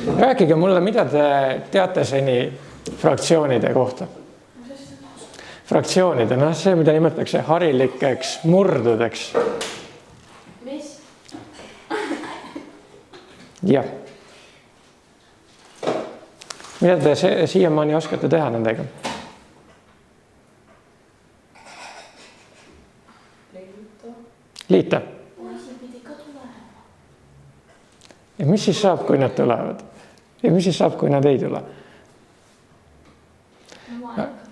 Rääkige mulle, mida te teate seni fraktsioonide kohta? Fraktsioonid on see, mida nimetatakse harilikeks murdudeks. Mis? Jah. Mida te siiamaani oskate teha nendega? Liita. Ja mis siis saab, kui nad tulevad? Ja mis siis saab, kui nad ei tule?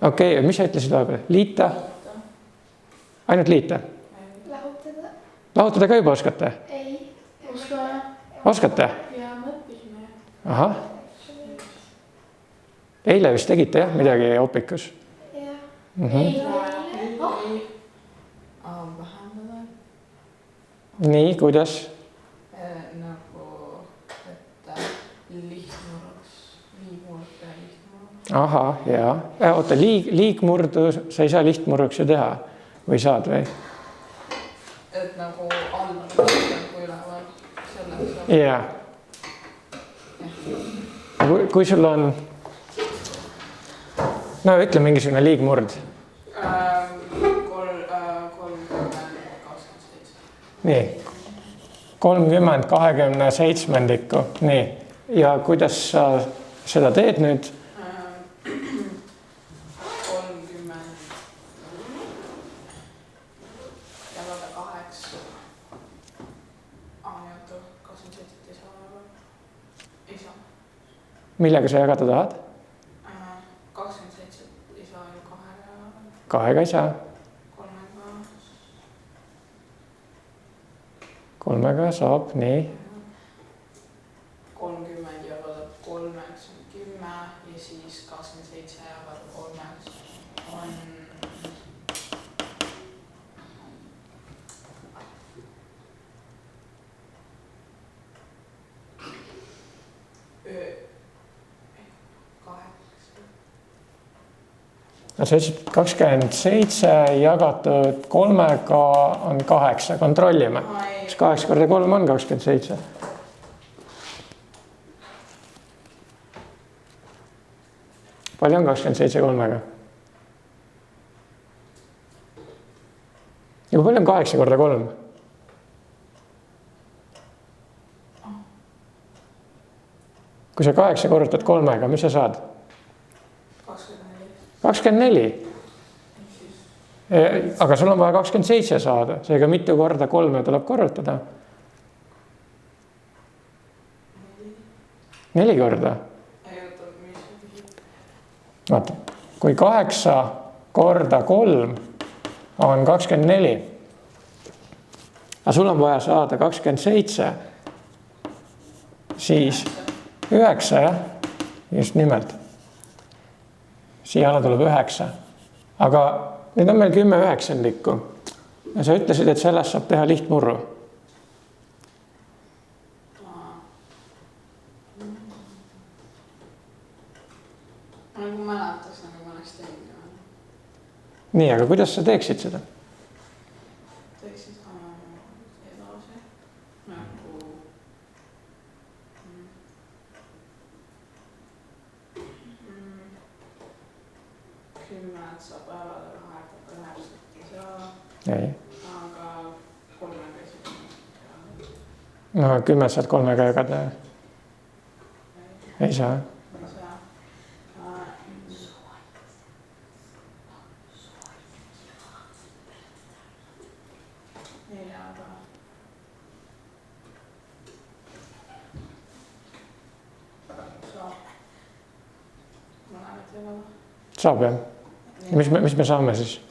Okei, mis sa ütlesid vahepeal? Liita? Ainult liita? Lahutada. Lahutada ka juba oskate? Ei, oskame. Oskate? Ja mõtpisime. Ahah. Eile vist tegite jah midagi opikus? Jah. Vähendada. Nii, kuidas? Nagu, et lihtmurruks, liigmurruks ja lihtmurruks. Ahah, jaa. Oota, liigmurdu sa ei saa lihtmurruks ju teha või saad või? Et nagu all kui üleval selleks saab. Jaa. Kui sul on, no ütle mingisugune liigmurd. 30-27. Nii. 30-27. Nii. Ja kuidas sa seda teed nüüd? 30 jagada 8. Ajatu 27 ei saa. Ei saa. Millega sa jagada tahad? 27 ei saa ju 2. 2 ei saa. 3 saab, nii. 30 jagada 3 on 10 ja siis 27 jagada 3 on 8. Sa ütlesid 27 jagatud 3-ga on 8. Kontrollime. 8 korda 3 on 27. Palju on 27 3-ga? Ja kui palju on 8 korda 3? Kui sa 8 korrutad 3-ga, mis sa saad? 24. Aga sul on vaja 27 saada, seega mitu korda 3 tuleb korrutada? 4 korda. Vaata, kui 8 korda 3 on 24, aga sul on vaja saada 27, siis 9, jah, just nimelt. Siia alla tuleb 9, aga nüüd on meil 10 üheksandikku. Ja sa ütlesid, et sellest saab teha lihtmurru. Nagu mäletas, nagu ma oleks teinud. Nii, aga kuidas sa teeksid seda? Teeksid edasi. Nagu 10 saab jagada 9 ei saa. Ei. Aga 3-ga ei saa. No 10 saad 3-ga jagada. Ei saa. Saab jah. Mis me saame siis?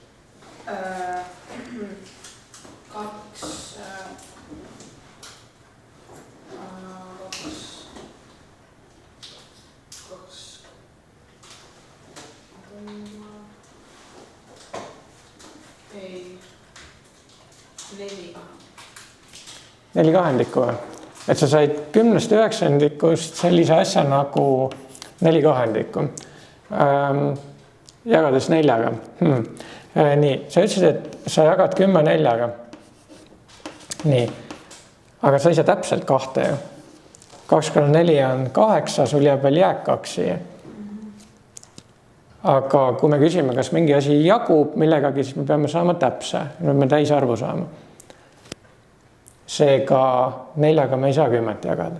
4 kahendikku või? Et sa said 10 üheksandikust sellise asja nagu 4 kahendikku. Jagades 4-ga. Nii, sa ütlesid, et sa jagad 10 4-ga. Nii, aga sa ei saa täpselt 2 ju. 2 × 4 on 8, sul jääb veel jääk 2 siia. Aga kui me küsime, kas mingi asi jagub millegagi, siis me peame saama täpse, nüüd me täisarvu saama. Seega 4-ga me ei saa 10 jagada.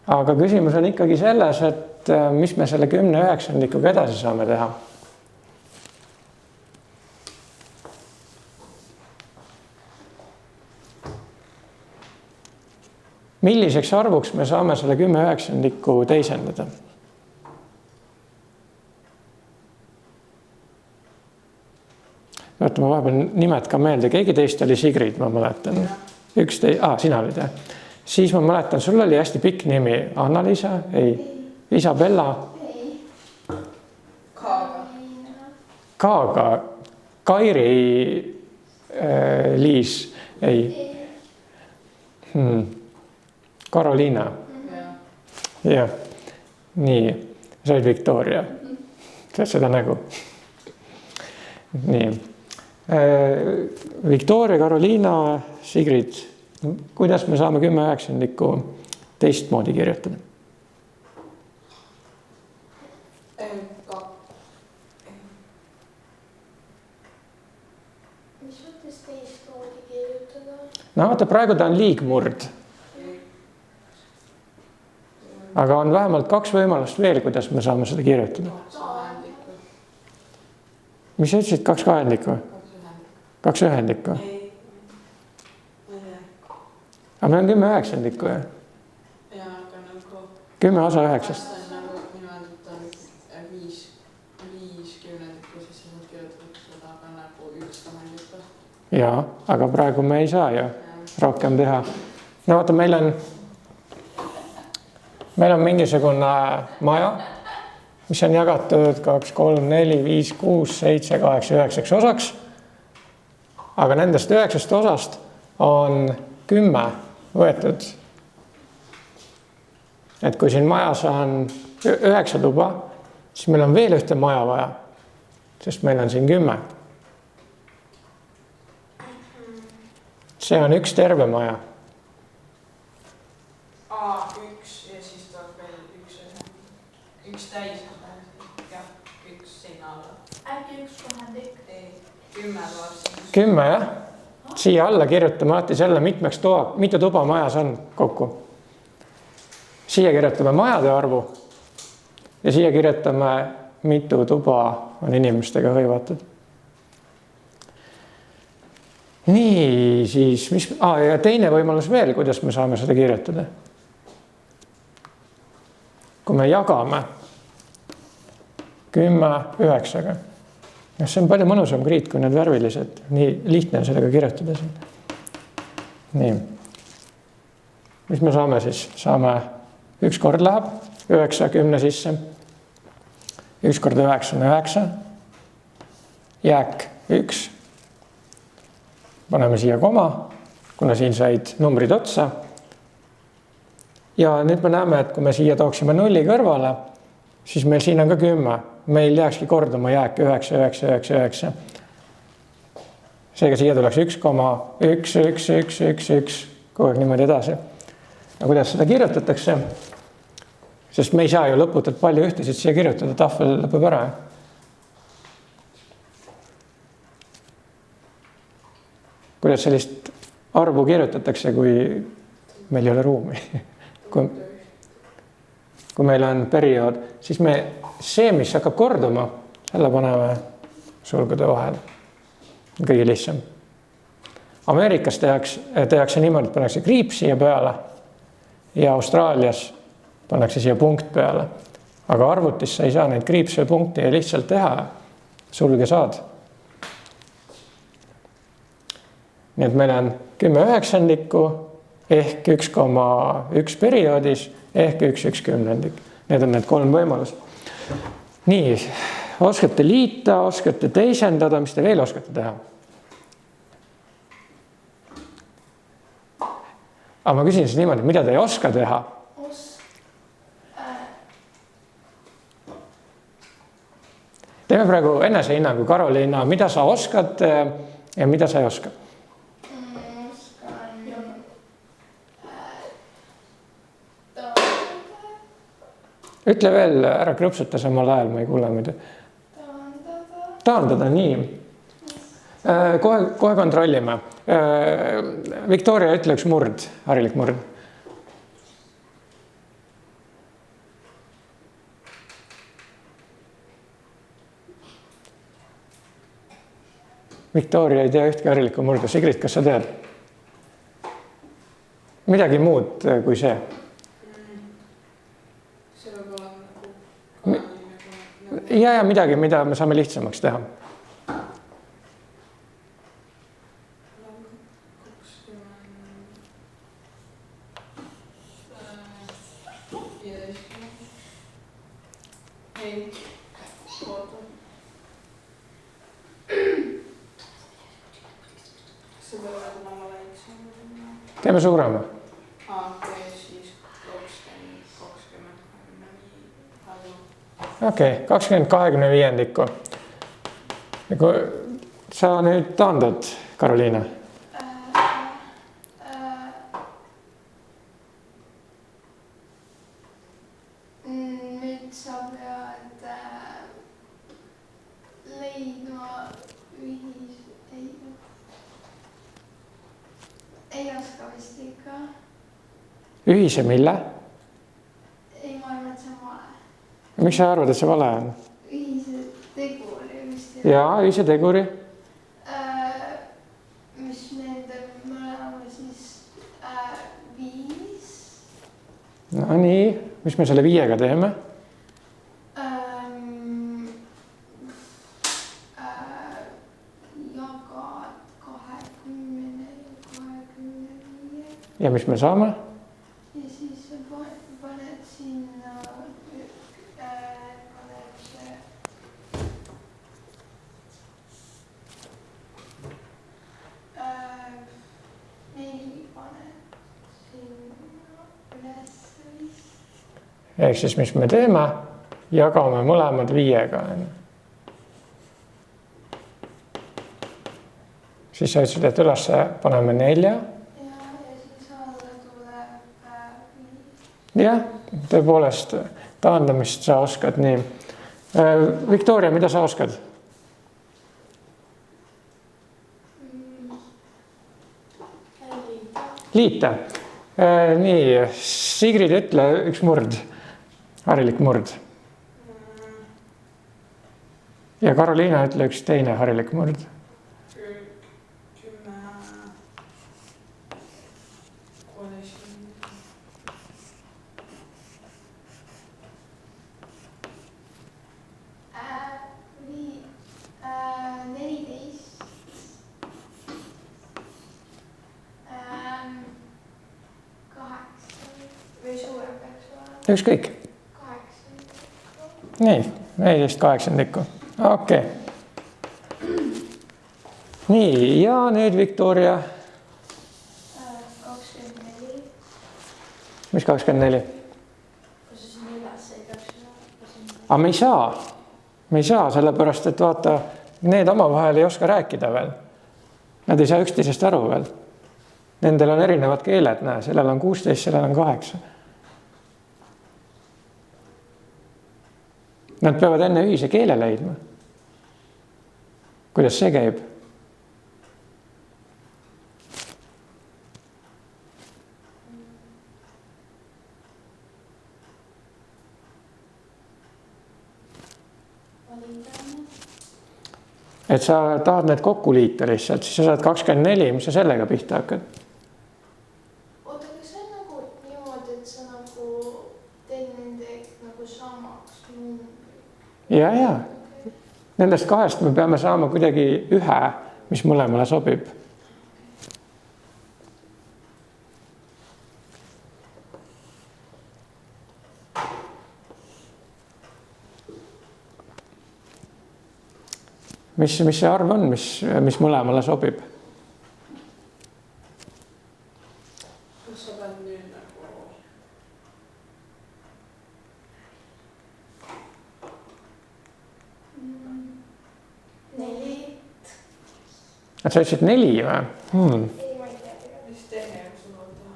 Aga küsimus on ikkagi selles, et mis me selle 10/9 edasi saame teha. Milliseks arvuks me saame selle 10/9 teisendada? Võtta ma vahepeal nimed ka meelde, keegi teist oli Sigrid, ma mäletan. Sina olid jah. Siis ma mäletan, sul oli hästi pikk nimi. Anna-Liisa? Ei. Isabella? Ei. Kaaga. Kairi Liis? Ei. Karoliina? Jah. Nii. Sa olid Victoria. Tead seda nägu? Nii. Victoria, Karoliina, Sigrid. Kuidas me saame 10/9 teistmoodi kirjutada? Mis mõttes teistmoodi kirjutada? No vaata, praegu ta on liigmurd. Aga on vähemalt 2 võimalust veel, kuidas me saame seda kirjutada. Mis sa ütlesid, 2 kahendikku? 2 ühendikku? Aga meil on 10/9 jah? Jaa, aga nagu 10 osa 9. Nagu nimelt on 5 kümnendikku, siis sa saad kirjutada seda ka nagu 1 kahendikku. Jaa, aga praegu me ei saa ju rohkem teha. No vaata, meil on mingisugune maja, mis on jagatud 2, 3, 4, 5, 6, 7, 8, 9 osaks. Aga nendest 9 osast on 10 võetud. Et kui siin majas on 9 tuba, siis meil on veel ühte maja vaja, sest meil on siin 10. See on 1 terve maja. Üks ja siis tuleb veel 1 täis. Jah, 1 sinna alla. Äkki 1 kohandik? 10 tuleb siin. 10 jah? Siia alla kirjutame alati selle, mitu tuba majas on kokku. Siia kirjutame majade arvu ja siia kirjutame, mitu tuba on inimestega hõivatud. Nii, siis ja teine võimalus veel, kuidas me saame seda kirjutada. Kui me jagame 10/9. See on palju mõnusam kriit kui need värvilised. Nii lihtne on sellega kirjutada siin. Nii. Mis me saame siis? Saame 1 kord läheb 9 10 sisse. 1 kord 9 on 9. Jääk 1. Paneme siia koma, kuna siin said numbrid otsa. Ja nüüd me näeme, et kui me siia tooksime 0 kõrvale, siis meil siin on ka 10. Meil jääkski korduma jääk 9, 9, 9, 9. Seega siia tuleks 1,1, 1, 1, 1, 1, kogu aeg niimoodi edasi. Ja kuidas seda kirjutatakse? Sest me ei saa ju lõputult palju ühtesid siia kirjutada, tahvel lõpeb ära. Kuidas sellist arvu kirjutatakse, kui meil ei ole ruumi? Kui meil on periood, siis see, mis hakkab korduma, selle paneme sulgude vahel. Kõige lihtsam. Ameerikas tehakse niimoodi, et pannakse kriip siia peale ja Austraalias pannakse siia punkt peale. Aga arvutis sa ei saa neid kriipse ja punkti lihtsalt teha. Sulge saad. Nii et meil on 10/9 ehk 1,1 perioodis ehk 1 kümnendik. Need on need 3 võimalust. Nii, oskate liita, oskate teisendada, mis te veel oskate teha? Aga ma küsin siis niimoodi, mida te ei oska teha? Teeme praegu enesehinnangu, Karoliina, mida sa oskad ja mida sa ei oska? Ütle veel, ära krõpsuta samal ajal, ma ei kuule muidu. Taandada, nii. Kohe kontrollime. Victoria, ütle üks murd, harilik murd. Victoria ei tea ühtki harilikku murda. Sigrid, kas sa tead? Midagi muud kui see. See võib olla nagu Ja midagi, mida me saame lihtsamaks teha. Teeme suurema. Okei, 20-25. Sa nüüd taandad, Karoliina. Nüüd sa pead leidma ei oska vist ikka. Ühise mille? Ei, ma arvan, et see on vale. Miks sa arvad, et see vale on? Ühise teguri vist. Jaa, ühise teguri. Mis nende mõlema siis 5. No nii, mis me selle 5-ga teeme? Jagad 20 ja 25. Ja mis me saame? Ja siis paned sinna paned see 4 paned sinna üles vist. Ehk siis, mis me teeme? Jagame mõlemad 5-ga. Siis sa ütlesid, et üles paneme 4. Ja siis alla tuleb 5. Jah, tõepoolest taandamist sa oskad nii. Victoria, mida sa oskad? Liita. Nii, Sigrid, ütle üks murd, harilik murd. Ja Karoliina, ütle üks teine harilik murd. 14. Või suurem peaks olema. Ükskõik. 8. Nii, 14/8. Okei. Nii, ja nüüd Victoria. 24. Mis 24? Kus sa siin üles ei peaks olema? Aga me ei saa. Me ei saa, sellepärast, et vaata, need omavahel ei oska rääkida veel. Nad ei saa üksteisest aru veel. Nendel on erinevad keeled, näe, sellel on 16, sellel on 8. Nad peavad enne ühise keele leidma. Kuidas see käib? Et sa tahad need kokku liita lihtsalt, siis sa saad 24, mis sa sellega pihta hakkad? Oota, kas see on nagu niimoodi, et sa nagu teed nende nagu samaks numbri? Ja. Nendest 2 me peame saama kuidagi ühe, mis mõlemale sobib. Mis see arv on, mis mõlemale sobib? Kas sa pead nüüd nagu... 4. Et sa ütlesid 4 või? Ei, ma ei tea. Mis teine sul on teha?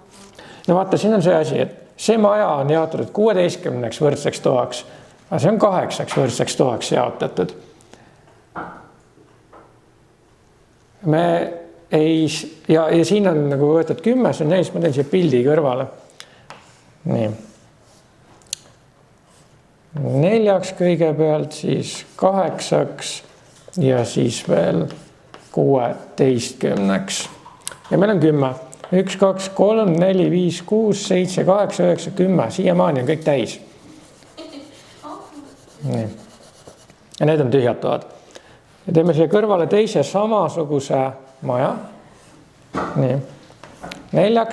No vaata, siin on see asi, et see maja on jaotatud 16 võrdseks toaks, aga see on 8 võrdseks toaks jaotatud. Me ei, ja siin on nagu võetud 10, see on 4, ma teen siia pildi kõrvale. Nii. 4 kõigepealt, siis 8 ja siis veel 16. Ja meil on 10. 1, 2, 3, 4, 5, 6, 7, 8, 9, 10. Siiamaani on kõik täis. Nii. Ja need on tühjad toad. Ja teeme siia kõrvale teise samasuguse maja. Nii. 4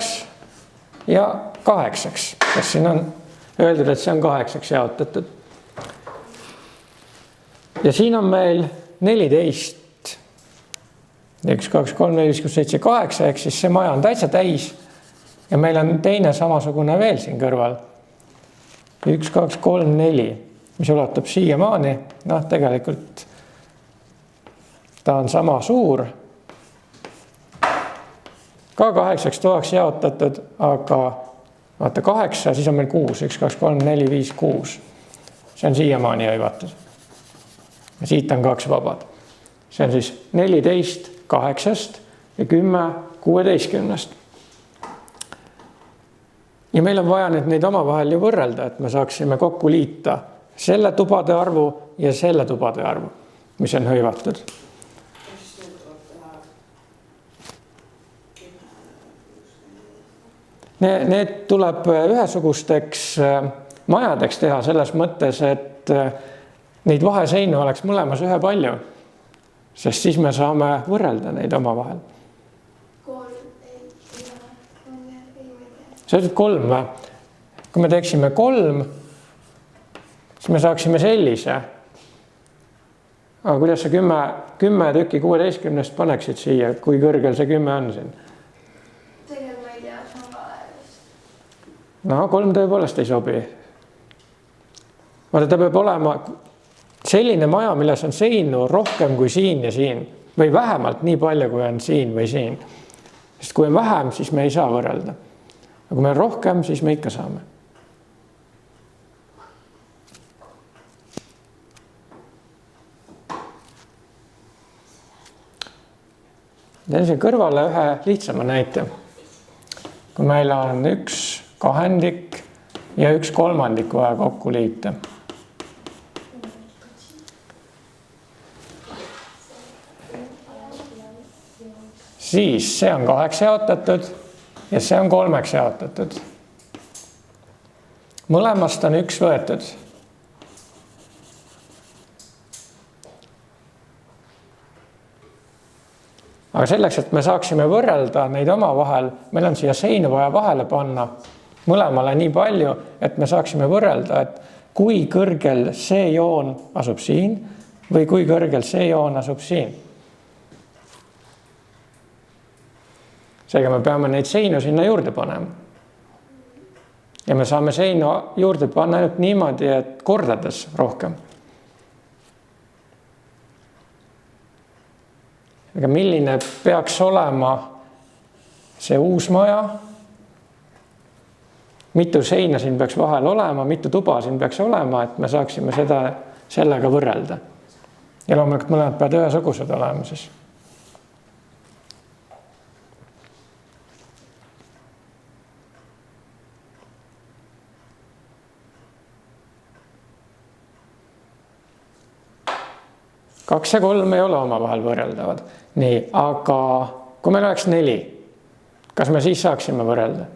ja 8. Kas siin on öeldud, et see on 8 jaotatud. Ja siin on meil 14. 1, 2, 3, 4, 5, 6, 7, 8, ehk siis see maja on täitsa täis. Ja meil on teine samasugune veel siin kõrval. 1, 2, 3, 4, mis ulatub siiamaani. Noh, tegelikult ta on sama suur. Ka 8 toaks jaotatud, aga vaata 8, siis on meil 6. 1, 2, 3, 4, 5, 6. See on siiamaani hõivatud. Ja siit on 2 vabad. See on siis 14 8 ja 10 16. Ja meil on vaja neid omavahel ju võrrelda, et me saaksime kokku liita selle tubade arvu ja selle tubade arvu, mis on hõivatud. Need tuleb ühesugusteks majadeks teha selles mõttes, et neid vaheseinu oleks mõlemas ühe palju. Sest siis me saame võrrelda neid omavahel. 3, sa ütled 3 või? Kui me teeksime 3, siis me saaksime sellise. Aga kuidas sa 10 tükki 16 paneksid siia, kui kõrgel see 10 on siin? tegelikult ma ei tea, see on valest. No 3 tõepoolest ei sobi. Vaata, ta peab olema selline maja, milles on seinu rohkem kui siin ja siin. Või vähemalt nii palju, kui on siin või siin. Sest kui on vähem, siis me ei saa võrrelda. Aga kui meil on rohkem, siis me ikka saame. Teen siin kõrvale ühe lihtsama näite. Kui meil on 1 kahendik ja 1 kolmandik vaja kokku liita. Siis see on 8 jaotatud ja see on 3 jaotatud. Mõlemast on 1 võetud. Aga selleks, et me saaksime võrrelda neid omavahel, meil on siia seinu vaja vahele panna mõlemale nii palju, et me saaksime võrrelda, et kui kõrgel see joon asub siin või kui kõrgel see joon asub siin. Seega me peame neid seinu sinna juurde panema. Ja me saame seinu juurde panna ainult niimoodi, et kordades rohkem. Aga milline peaks olema see uus maja? Mitu seina siin peaks vahel olema, mitu tuba siin peaks olema, et me saaksime seda sellega võrrelda. Ja loomulikult mõlemad peavad ühesugused olema siis. Kaks ja 3 ei ole omavahel võrreldavad. Nii, aga kui meil oleks 4, kas me siis saaksime võrrelda?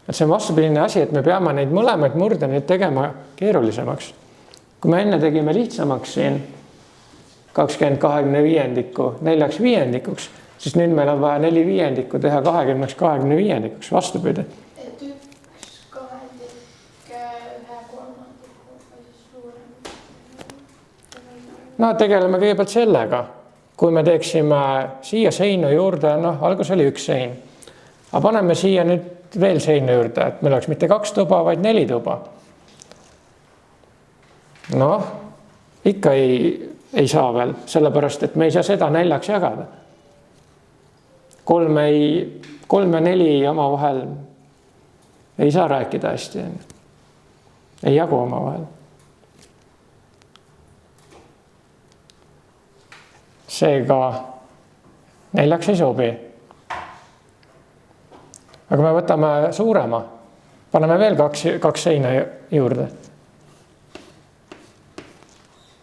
Et see on vastupidine asi, et me peame neid mõlemaid murdeneid tegema keerulisemaks. Kui me enne tegime lihtsamaks siin 20/25, 4/5, siis nüüd meil on vaja 4/5 teha 20/25, vastupidi. Et 1 kahendik 1/3 või siis suurem. No tegeleme kõigepealt sellega. Kui me teeksime siia seinu juurde, algus oli 1 sein. Aga paneme siia nüüd veel seinu juurde, et meil oleks mitte 2 tuba, vaid 4 tuba. Ikka ei saa veel, sellepärast et me ei saa seda 4 jagada. 3 ja 4 omavahel ei saa rääkida hästi. Ei jagu omavahel. Seega 4 ei sobi. Aga me võtame suurema. Paneme veel 2 seina juurde.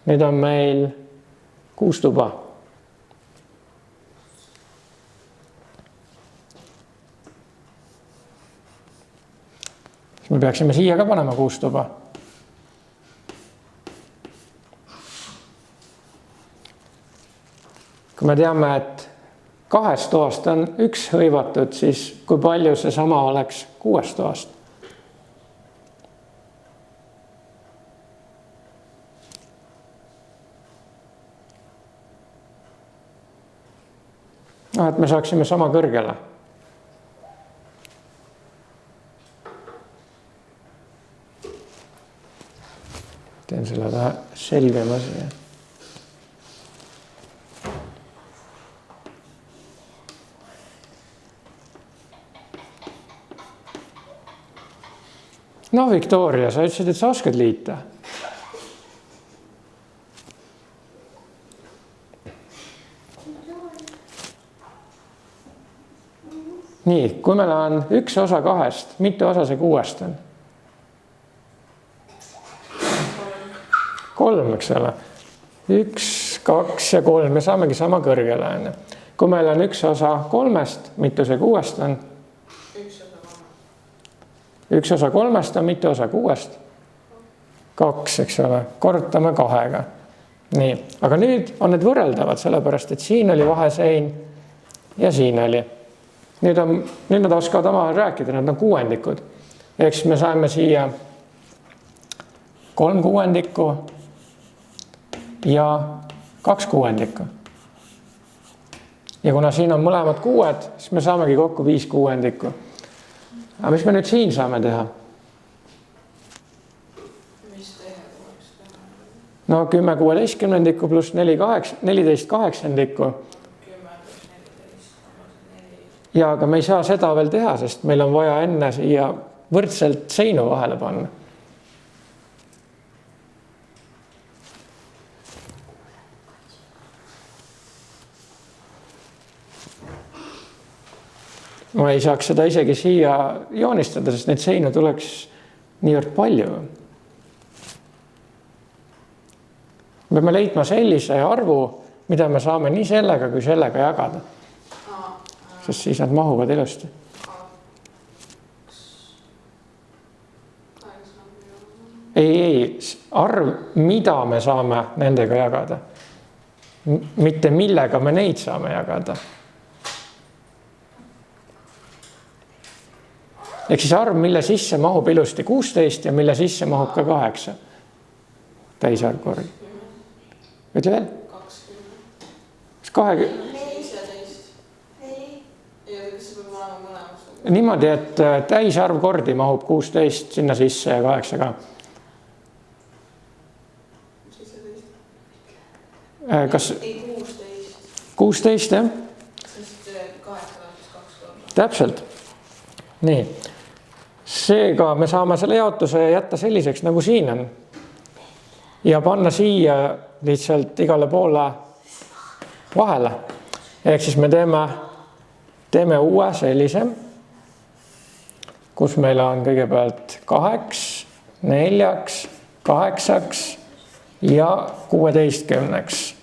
Nüüd on meil 6 tuba. Me peaksime siia ka panema 6 tuba. Kui me teame, et 2 toast on 1 hõivatud, siis kui palju see sama oleks 6 toast? Et me saaksime sama kõrgele. Teen selle vähe selgema siia. No Victoria, sa ütlesid, et sa oskad liita. Nii, kui meil on 1 osa 2, mitu osa see 6 on? 3, eks ole. 1, 2 ja 3, me saamegi sama kõrgele. Kui meil on 1 osa 3, mitu see 6 on? 1 osa 3 on mitu osa 6? 2, eks ole. Korrutame 2-ga. Nii, aga nüüd on need võrreldavad, sellepärast, et siin oli vahesein ja siin oli. Nüüd nad oskavad omavahel rääkida, nad on kuuendikud. Ehk siis me saime siia 3 kuuendikku ja 2 kuuendikku. Ja kuna siin on mõlemad 6, siis me saamegi kokku 5 kuuendikku. Aga mis me nüüd siin saame teha? Mis tehe tuleks teha? No 10 16 pluss 14 kaheksandikku. Ja aga me ei saa seda veel teha, sest meil on vaja enne siia võrdselt seinu vahele panna. Ma ei saaks seda isegi siia joonistada, sest neid seinu tuleks niivõrd palju. Me peame leidma sellise arvu, mida me saame nii sellega kui sellega jagada. Sest siis nad mahuvad ilusti. Ei, arv, mida me saame nendega jagada. Mitte millega me neid saame jagada. Ehk siis arv, mille sisse mahub ilusti 16 ja mille sisse mahub ka 8. Täisarv korgi. Ütle veel? 20. Niimoodi, et täisarv kordi mahub 16 sinna sisse ja 8 ka. 16. Kas? Ei, 16. 16, jah? Sest 8 läks 2 korda. Täpselt. Nii. Seega me saame selle jaotuse jätta selliseks, nagu siin on. Ja panna siia lihtsalt igale poole vahele. Ehk siis me teeme uue sellise, kus meil on kõigepealt 2, 4, 8 ja 16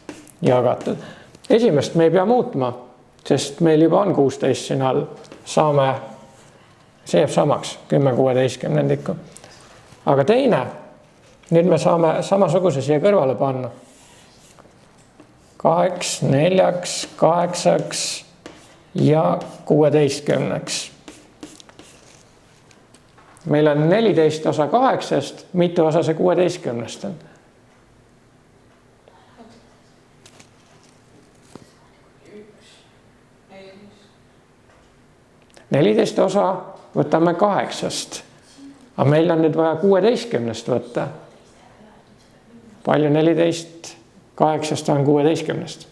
jagatud. Esimest me ei pea muutma, sest meil juba on 16 siin all. See jääb samaks, 10 16. Aga teine, nüüd me saame samasuguse siia kõrvale panna. 2, 4, 8 ja 16. Meil on 14 osa 8, mitu osa see 16 on? 14 osa võtame 8. Aga meil on nüüd vaja 16 võtta. Palju 14 8 on 16.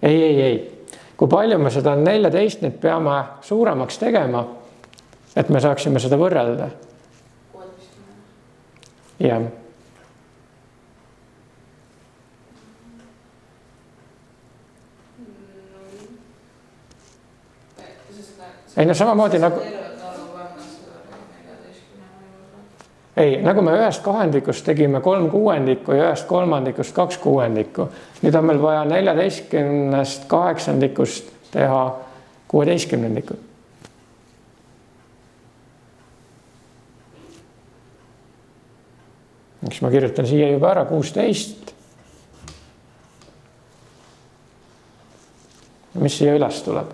Ei. Kui palju me seda 14 nüüd peame suuremaks tegema, et me saaksime seda võrrelda? 16. Jah. Ei, no samamoodi nagu... Ei, nagu me ühest kahendikust tegime 3 kuuendikku ja ühest kolmandikust 2 kuuendikku. Nüüd on meil vaja 14 kaheksandikust teha 16. Eks ma kirjutan siia juba ära 16. Mis siia üles tuleb?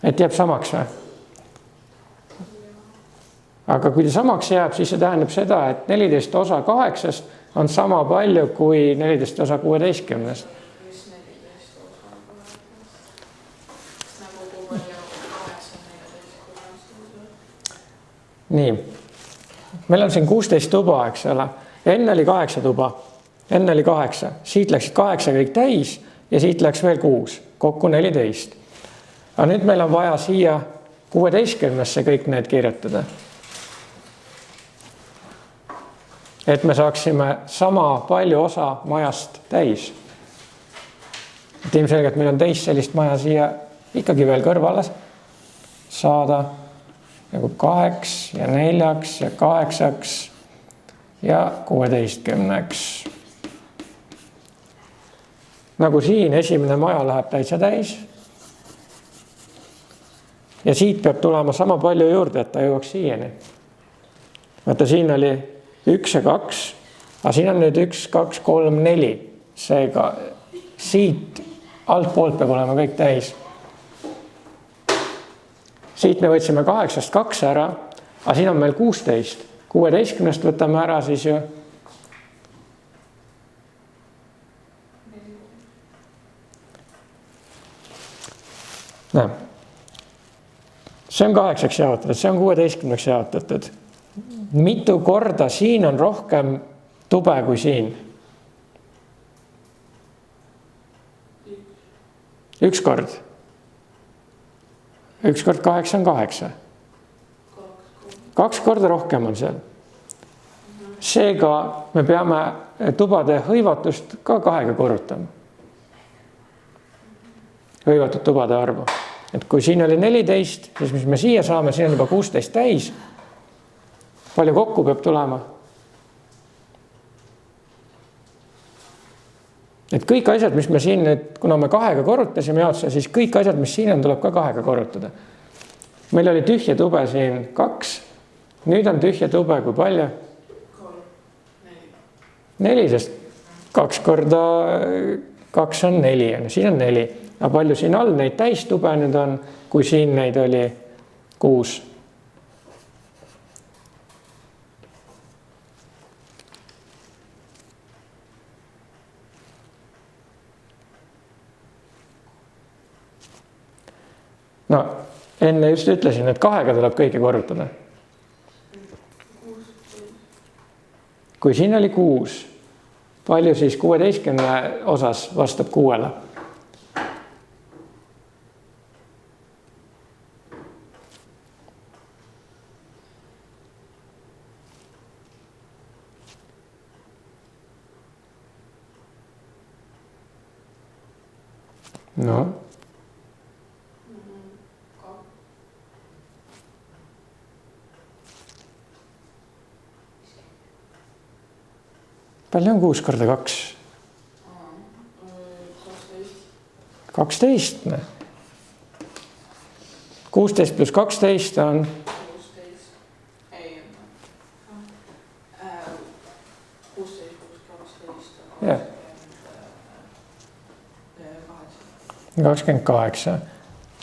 Et jääb samaks või? Aga kui ta samaks jääb, siis see tähendab seda, et 14 osa 8 on sama palju kui 14 osa 16. Mis 14 osa 8? Nagu kui palju 8 14 Nii. Meil on siin 16 tuba, eks ole. Enne oli 8 tuba. Enne oli 8. Siit läksid 8 kõik täis ja siit läks veel 6. Kokku 14. Aga nüüd meil on vaja siia 16-sse kõik need kirjutada. Et me saaksime sama palju osa majast täis. Et ilmselgelt meil on teist sellist maja siia ikkagi veel kõrvale saada. Nagu 2 ja 4 ja 8 ja 16. Nagu siin esimene maja läheb täitsa täis. Ja siit peab tulema sama palju juurde, et ta jõuaks siieni. Vaata, siin oli 1 ja 2, aga siin on nüüd 1, 2, 3, 4. Seega siit alt poolt peab olema kõik täis. Siit me võtsime 8-st 2 ära, aga siin on meil 16. 16-st võtame ära siis ju. Näe. See on 8 jaotatud, see on 16 jaotatud. Mitu korda siin on rohkem tube kui siin? Üks kord. Üks kord 8 on 8. 2 korda rohkem on seal. Seega me peame tubade hõivatust ka 2 korrutama. Hõivatud tubade arvu. Et kui siin oli 14, siis mis me siia saame, siin on juba 16 täis. Palju kokku peab tulema? Et kõik asjad, mis me siin nüüd, kuna me 2 korrutasime jaotuse, siis kõik asjad, mis siin on, tuleb ka 2 korrutada. Meil oli tühja tube siin 2. Nüüd on tühja tube kui palju? 4, sest 2 korda 2 on 4. Siin on 4. Aga palju siin all neid täistube nüüd on, kui siin neid oli 6. No, enne just ütlesin, et 2 tuleb kõike korrutada. Kui siin oli 6, palju siis 16 osas vastab 6-le? No. Palju on 6 korda 2? 12. 16 plus 12 on? 16. Ei, 16 plus 12 on? Jah. 28.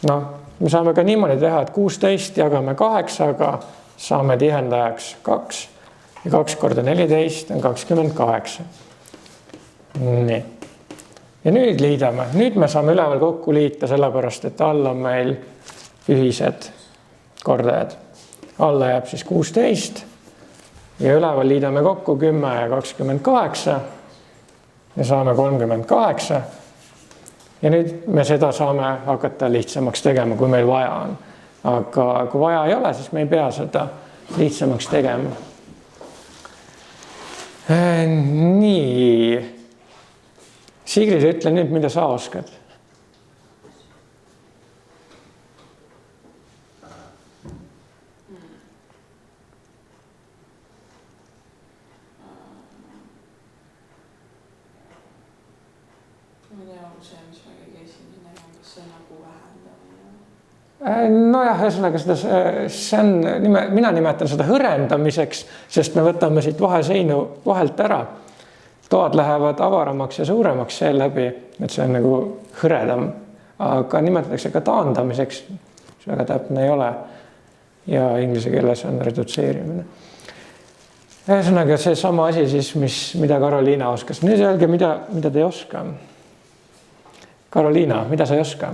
No, me saame ka niimoodi teha, et 16 jagame 8-ga, saame tihendajaks 2 ja 2 korda 14 on 28. Nii. ja nüüd liidame, nüüd me saame üleval kokku liita, sellepärast et all on meil ühised kordajad. Alla jääb siis 16 ja üleval liidame kokku 10 ja 28 ja saame 38. Ja nüüd me seda saame hakata lihtsamaks tegema, kui meil vaja on. Aga kui vaja ei ole, siis me ei pea seda lihtsamaks tegema. Nii. Sigrid, ütle nüüd, mida sa oskad. Nojah, ühesõnaga see on, mina nimetan seda hõrendamiseks, sest me võtame siit vaheseinu vahelt ära. Toad lähevad avaramaks ja suuremaks seeläbi, et see on nagu hõredam, aga nimetatakse ka taandamiseks, see väga täpne ei ole ja inglise keeles on redutseerimine. Ühesõnaga see sama asi siis, mida Karoliina oskas. Nüüd öelge, mida te ei oska. Karoliina, mida sa ei oska?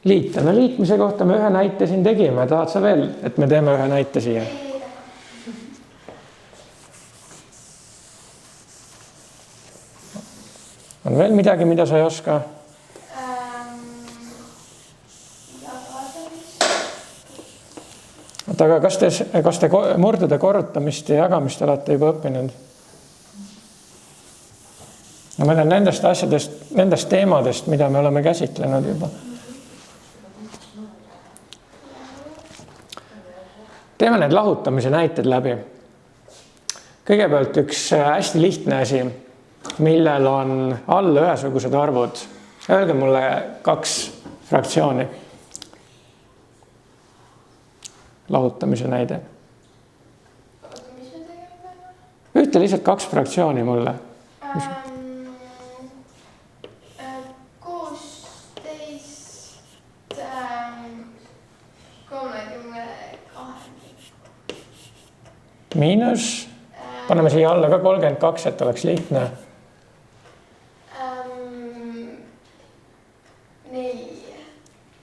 Liita. No liitmise kohta me ühe näite siin tegime. Tahad sa veel, et me teeme ühe näite siia? On veel midagi, mida sa ei oska? Aga kas te murdude korrutamist ja jagamist olete juba õppinud? No meil on nendest asjadest, nendest teemadest, mida me oleme käsitlenud juba. Teeme need lahutamise näited läbi. Kõigepealt üks hästi lihtne asi, millel on all ühesugused arvud. Öelge mulle 2 fraktsiooni. Lahutamise näide. Ütle lihtsalt 2 fraktsiooni mulle. 16 miinus, paneme siia alla ka 32, et oleks lihtne.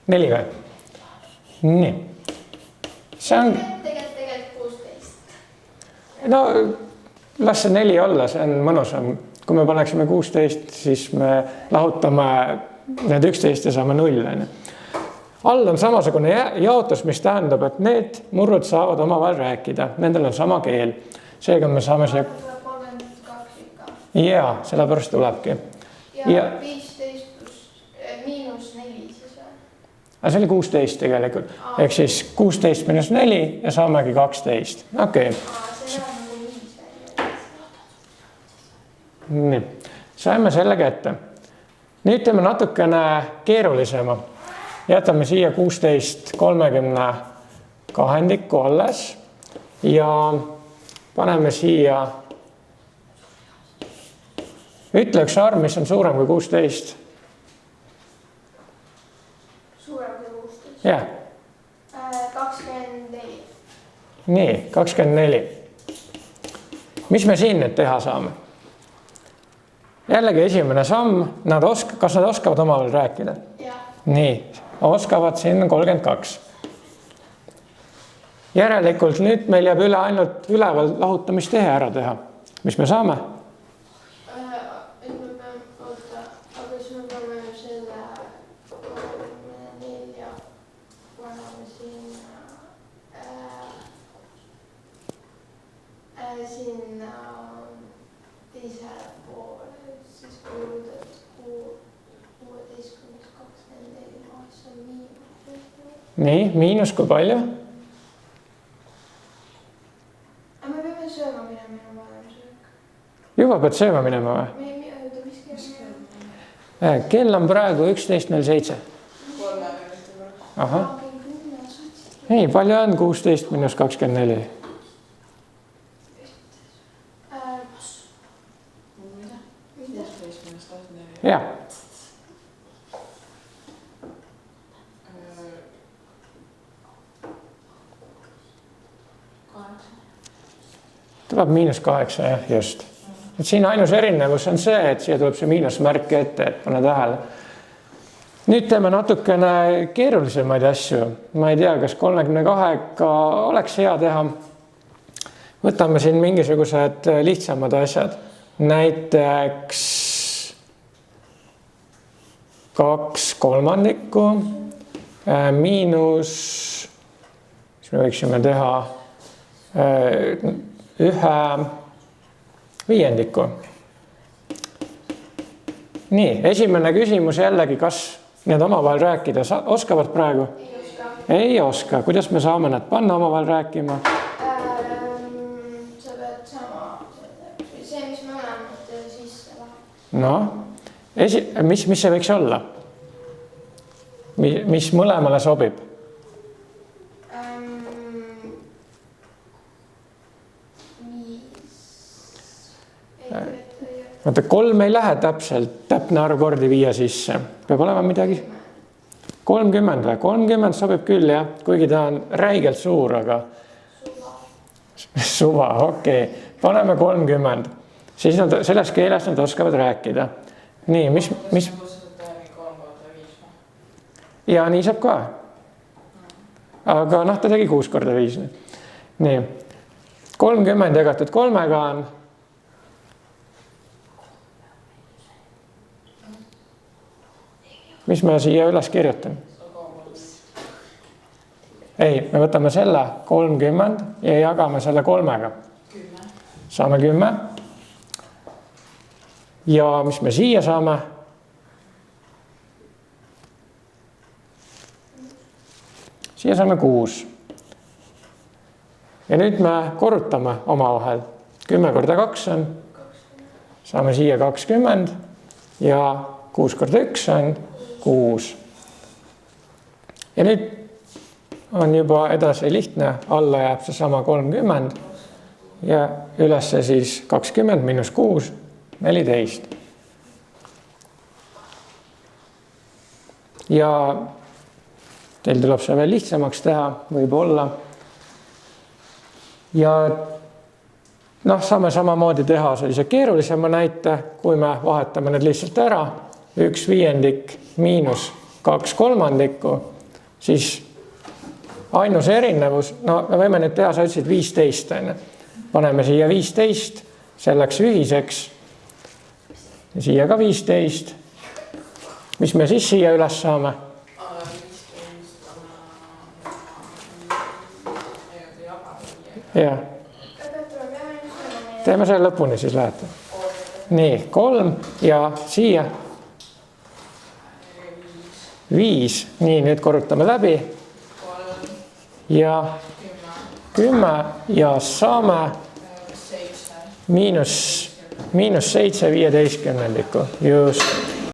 4 või? Nii. See on... Tegelikult 16. No, las see 4 olla, see on mõnusam. Kui me paneksime 16, siis me lahutame need 11 ja saame 0. All on samasugune jaotus, mis tähendab, et need murrud saavad omavahel rääkida. Nendel on sama keel. Seega me saame see... Jaa, sellepärast tulebki. Ja 15 miinus 4 siis või? See oli 16 tegelikult. Ehk siis 16 miinus 4 ja saamegi 12. Okei. See on nagu 5. Nii. Saime selle kätte. Nüüd teeme natukene keerulisema. Jätame siia 16 32 alles ja paneme siia, ütle üks arv, mis on suurem kui 16. Suurem kui 16? Jah. 24. Nii, 24. Mis me siin nüüd teha saame? Jällegi esimene samm, kas nad oskavad omavahel rääkida? Jah. Nii, oskavad siin 32. Järelikult nüüd meil jääb üle ainult üleval lahutamistehe ära teha. Mis me saame? Aga siis me peame ju selle 34 paneme sinna teisele poole, siis kuuludad 16 24 maas on miinus. Nii, miinus kui palju? Aga me peame sööma minema ja vanem söök. Juba pead sööma minema või? Me ei öelda, mis kell. Kell on praegu 11.07. Aha. Ei, palju on 16 miinus 24? ja tuleb -8 jah, just. Et siin ainus erinevus on see, et siia tuleb see miinusmärk ette, et pane tähele. Nüüd teeme natukene keerulisemaid asju. Ma ei tea, kas 32 oleks hea teha. Võtame siin mingisugused lihtsamad asjad. Näiteks 2/3 miinus, siis me võiksime teha 1/5. Nii, esimene küsimus jällegi, kas need omavahel rääkida oskavad praegu? Ei oska. Kuidas me saame nad panna omavahel rääkima? Sa pead sama, see, mis mõlemad sisse läheb. No, mis see võiks olla? Mis mõlemale sobib? Vaata, 3 ei lähe täpne arv kordi viia sisse. Peab olema midagi. 30 või? 30 sobib küll, jah. Kuigi ta on räigelt suur, aga... Suva, okei. Paneme 30. Siis nad, selles keeles nad oskavad rääkida. Nii, mis... Ja nii saab ka. Aga noh, ta tegi 6/5. Nii. 30 jagatud 3-ga on... Mis me siia üles kirjutan? Ei, me võtame selle 30 ja jagame selle 3-ga. 10. Saame 10. Ja mis me siia saame? Siia saame 6. Ja nüüd me korrutame omavahel. 10 × 2 on, saame siia 20 ja 6 × 1 on 6. Ja nüüd on juba edasi lihtne, alla jääb see sama 30 ja üles siis 20 miinus 6, 14. Ja teil tuleb see veel lihtsamaks teha, võib-olla. Ja noh, saame samamoodi teha sellise keerulisema näite, kui me vahetame need lihtsalt ära. 1/5 miinus 2/3, siis ainus erinevus, no me võime nüüd teha, sa ütlesid 15, on. Paneme siia 15, see läks ühiseks. Ja siia ka 15. Mis me siis siia üles saame? Ja. Teeme selle lõpuni siis lähete. Nii, 3 ja siia 5. Nii, nüüd korrutame läbi. Ja 10 ja saame -7 15. Just.